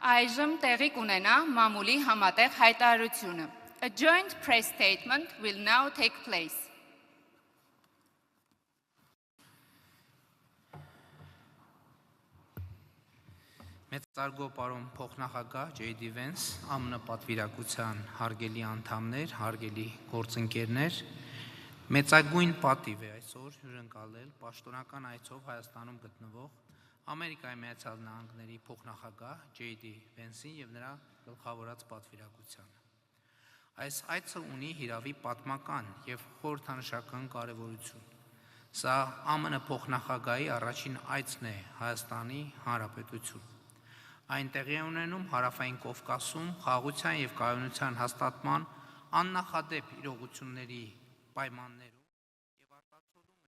Այժմ տեղի կունենա մամուլի համատեղ հայտարարությունը. A joint press statement will now take place. Մեծարգո պարոն փոխնախագահ J.D. Vance, ԱՄՆ պատվիրակության հարգելի անդամներ, հարգելի գործընկերներ, մեծագույն պատիվ է այսօր հյուրընկալել պաշտոնական այցով Հայաստանում գտնվող Ամերիկայի Միացյալ Նահանգների փոխնախագահ J.D. Vance-ին եւ նրա գլխավորած պատվիրակությանը։ Այս այցը ունի հիրավի պատմական եւ խորհրդանշական կարեւորություն։ Սա ԱՄՆ փոխնախագահի առաջին այցն է Հայաստանի Հանրապետություն։ Այն տեղի է ունենում Հարավային Կովկասում խաղաղության եւ կայունության հաստատման աննախադեպ իրողությունների պայմաններում եւ արտացոլում է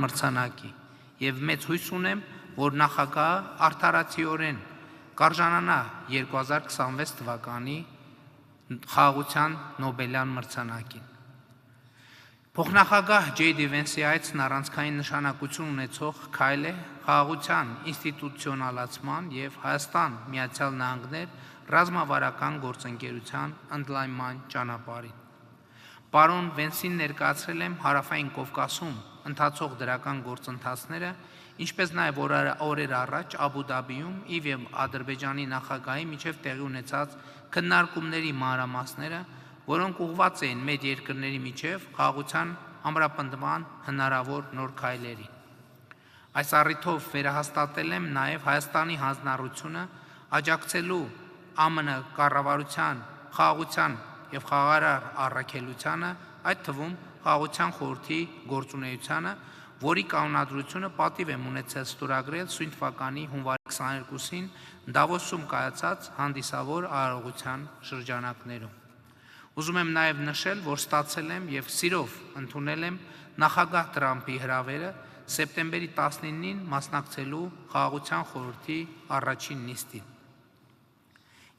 մրցանակի եւ մեծ հույս ունեմ, որ նախագահը արդարացիորեն կարժանանա 2026 թվականի խաղաղության Նոբելյան մրցանակին։ Փոխնախագահ J.D. Vance-ի այցն առանցքային նշանակություն ունեցող քայլ է խաղաղության ինստիտուցիոնալացման եւ Հայաստան Միացյալ Նահանգներ ռազմավարական գործընկերության ընդլայնման ճանապարհին։ Պարոն Vance-ին ներկայացրել եմ Հարավային Կովկասում ընթացող դրական գործընթացները, ինչպես նաև օրեր առաջ Աբու Դաբիում եւ Ադրբեջանի նախագահի միջև տեղի ունեցած քննարկումների մանրամասները, որոնք ուղղված էին մեր երկրների միջև խաղաղության ամրապնդման հնարավոր նոր քայլերի։ Այս առիթով վերահաստատել եմ նաև Հայաստանի հանձնառությունը աջակցելու ԱՄՆ կառավարության խաղաղության եւ խաղաղարար առաքելությանը, այդ թվում Խաղաղության խորհրդի գործունեությանը, որի կանոնադրությունը պատիվ եմ ունեցել ստորագրել սույն թվականի հունվարի 22-ին Դավոսում կայացած հանդիսավոր արարողության շրջանակներում։ Ուզում եմ նաև նշել, որ ստացել եմ եւ սիրով ընդունել եմ նախագահ Տրամփի հրավերը սեպտեմբերի 19-ին մասնակցելու Խաղաղության խորհրդի առաջին նիստին։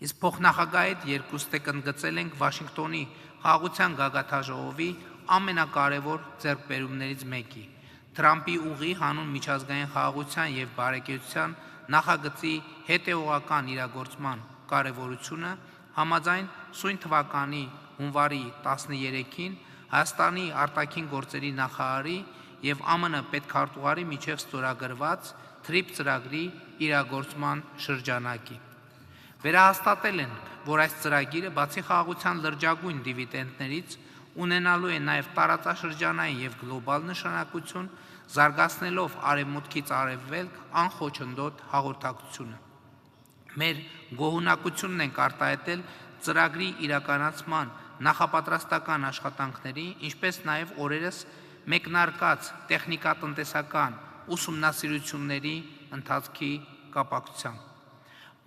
Իսկ փոխնախագահի հետ երկուստեք ընդգծել ենք Վաշինգտոնի խաղաղության գագաթաժողովի ամենակարևոր ձեռքբերումներից մեկի՝ Տրամփի ուղի հանուն միջազգային խաղաղության եւ բարեկեցության նախագծի հետեւողական իրագործման կարևորությունը, համաձայն սույն թվականի հունվարի 13-ին Հայաստանի արտաքին գործերի նախարարի եւ ԱՄՆ պետքարտուղարի միջև ստորագրված TRIP ծրագրի իրագործման շրջանակի։ Վերահաստատել են, որ այս ծրագիրը բացի խաղաղության լրջագույն դիվիդենդներից ունենալու է նաև տարածաշրջանային եւ գլոբալ նշանակություն, զարգացնելով արևմուտքից արևելք անխոչնդոտ հաղորդակցությունը։ Մեր գոհունակությունն ենք արտահայտել ծրագրի իրականացման նախապատրաստական աշխատանքների, ինչպես նաև օրերս մեկնարկած տեխնիկատնտեսական ուսումնասիրությունների ընթացքի կապակցությամբ։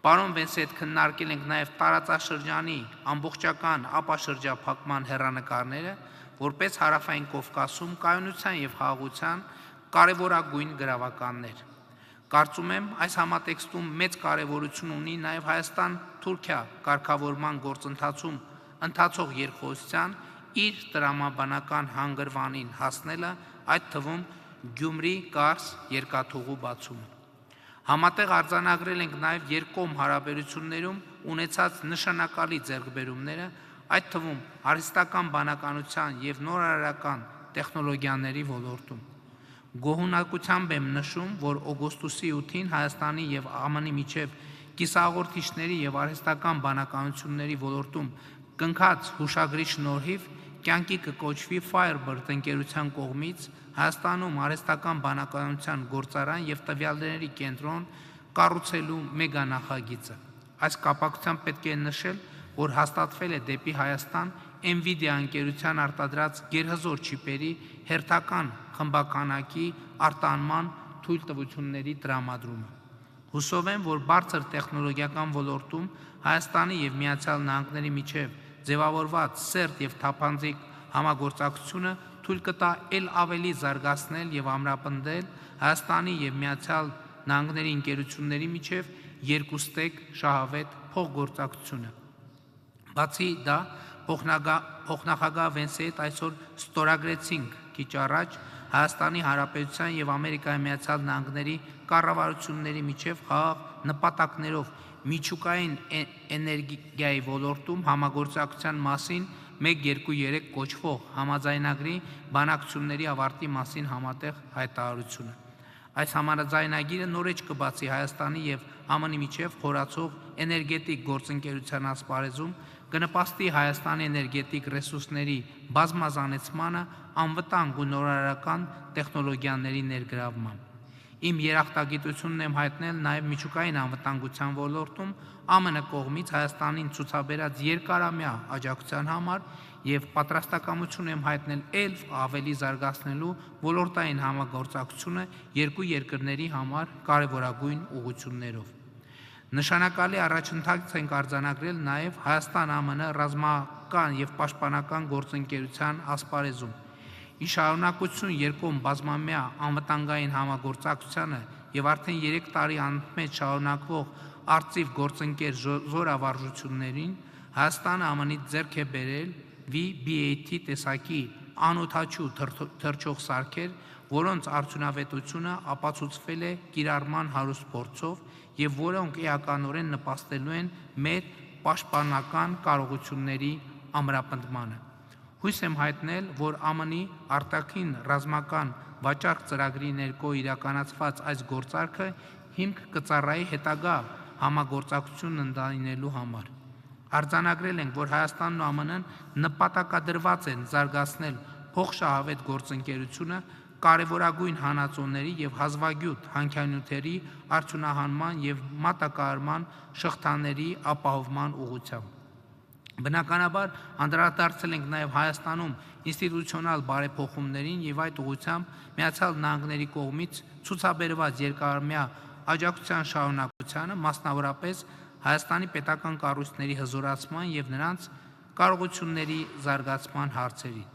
Պարոն Vance-ի հետ քննարկել ենք նաև տարածաշրջանի ամբողջական ապաշրջափակման հեռանկարները, որպես Հարավային Կովկասում կայունության եւ խաղաղության կարևորագույն գրավականներ։ Կարծում եմ, այս համատեքստում մեծ կարևորություն ունի նաև Հայաստան-Թուրքիա կարգավորման գործընթացում ընթացող երկխոսության իր տրամաբանական հանգրվանին հասնելը, այդ թվում Գյումրի-Կարս երկաթուղու բացումը։ Համատեղ արձանագրել ենք նաև երկկողմ հարաբերություններում ունեցած նշանակալի ձեռքբերումները, այդ թվում արհեստական բանականության եւ նորարարական տեխնոլոգիաների ոլորտում։ Գոհունակությամբ եմ նշում, որ օգոստոսի 8-ին Հայաստանի եւ ԱՄՆ-ի միջև կիսահաղորդիչների եւ արհեստական բանականությունների ոլորտում կնքած հուշագրի շնորհիվ կյանքի կկոչվի Firebird ընկերության կողմից Հայաստանում արհեստական բանականության գործարան եւ տվյալների կենտրոն կառուցելու մեգանախագիծը։ Այս կապակցությամբ պետք է նշել, որ հաստատվել է դեպի Հայաստան NVIDIA ընկերության արտադրած գերհզոր չիպերի հերթական խմբականակի արտանման թույլտվությունների տրամադրումը։ Հուսով եմ, որ բարձր տեխնոլոգիական ոլորտում Հայաստանի եւ Միացյալ Նահանգների միջև ձևավորված սերտ եւ թափանցիկ համագործակցությունը թույլ կտա ել ավելի զարգացնել եւ ամրապնդել Հայաստանի եւ Միացյալ Նահանգների ընկերությունների միջև երկուստեք շահավետ փոխգործակցությունը։ Բացի դա, փոխնախագահ Վենսի հետ այսօր ստորագրեցինք քիչ առաջ Հայաստանի Հանրապետության եւ Ամերիկայի Միացյալ Նահանգների կառավարությունների միջև խաղաղ նպատակներով միջուկային էներգիայի ոլորտում համագործակցության մասին 123 կոչվող համաձայնագրի բանակցությունների ավարտի մասին համատեղ հայտարարությունը։ Այս համաձայնագիրը նորեջ կբացի Հայաստանի եւ ԱՄՆ-ի միջև խորացող էներգետիկ գործընկերության ասպարեզում, կնպաստի Հայաստանի էներգետիկ ռեսուրսների բազմազանեցմանը, անվտանգ ու նորարարական տեխնոլոգիաների ներգրավման։ Իմ երախտագիտությունն եմ հայտնել նաև միջուկային անվտանգության ոլորտում ԱՄՆ կողմից Հայաստանին ցուցաբերած երկարամյա աջակցության համար եւ պատրաստակամություն եմ հայտնել ել ավելի զարգացնելու ոլորտային համագործակցությունը երկու երկրների համար կարևորագույն ուղղություններով։ Նշանակալի առաջընթաց ենք արձանագրել նաև Հայաստան-ԱՄՆ ռազմական եւ պաշտպանական գործընկերության ասպարեզում։ Ի շարունակություն երկկողմ բազմամյա անվտանգային համագործակցությանը եւ արդեն 3 տարի անմեջ շարունակվող արծիվ գործընկեր զորավարժություններին Հայաստանը ԱՄՆ-ից ձեռք է բերել VBAT տեսակի անօդաչու թռչող սարքեր, որոնց արդյունավետությունը ապացուցվել է կիրառման հարուստ փորձով եւ որոնք էականորեն նպաստելու են մեր պաշտպանական կարողությունների ամրապնդմանը։ Հույս եմ հայտնել, որ ԱՄՆ-ի արտաքին ռազմական վաճառք ծրագրի ներքո իրականացված այս գործարքը հիմք կծառայի հետագա համագործակցությունն ընդլայնելու համար։ Արձանագրել ենք, որ Հայաստանն ու ԱՄՆ-ն նպատակադրված են զարգացնել փոխշահավետ գործընկերությունը կարևորագույն հանածոների եւ հազվագյուտ հանքանյութերի արդյունահանման եւ մատակարարման շղթաների ապահովման ուղղությամբ։ Բնականաբար անդրադարձել ենք նաև Հայաստանում ինստիտուցիոնալ բարեփոխումներին եւ այդ ուղղությամբ Միացյալ Նահանգների կողմից ցուցաբերված երկարամյա աջակցության շարունակությանը, մասնավորապես Հայաստանի պետական կառույցների հզորացման եւ նրանց կարողությունների զարգացման հարցերին։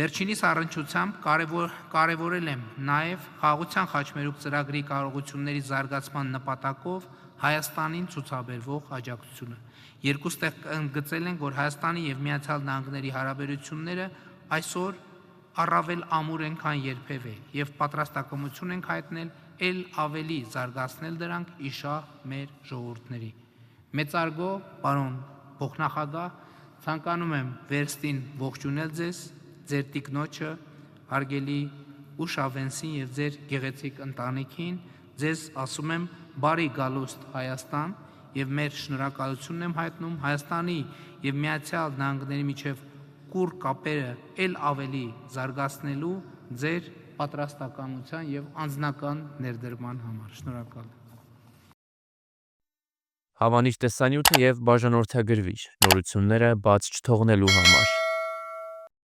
Վերջինիս առնչությամբ կարևորել եմ նաև Խաղաղության խաչմերուկ ծրագրի կարողությունների զարգացման նպատակով Հայաստանին ցուցաբերվող աջակցությունը։ Երկուստեղ ընդգծել ենք, որ Հայաստանի եւ Միացյալ Նահանգների հարաբերությունները այսօր առավել ամուր են, քան երբևէ, եւ պատրաստակամություն ենք հայտնել ել ավելի զարգացնել դրանք ի շահ մեր ժողովուրդների։ Մեծարգո, պարոն փոխնախագահ, ցանկանում եմ վերստին ողջունել ձեզ, ձեր տիկնոջը, հարգելի Ուշա Վենսին եւ ձեր գեղեցիկ ընտանիքին, ձեզ ասում եմ բարի գալուստ Հայաստան եւ մեր շնորհակալությունն եմ հայտնում Հայաստանի եւ Միացյալ Նահանգների միջև կուռ կապերը ել ավելի զարգացնելու ձեր պատրաստակամության եւ անձնական ներդրման համար։ Շնորհակալ եմ։ Հավանիչ տեսանյութը եւ բաժանորդագրվիչ նորությունները բաց չթողնելու համար։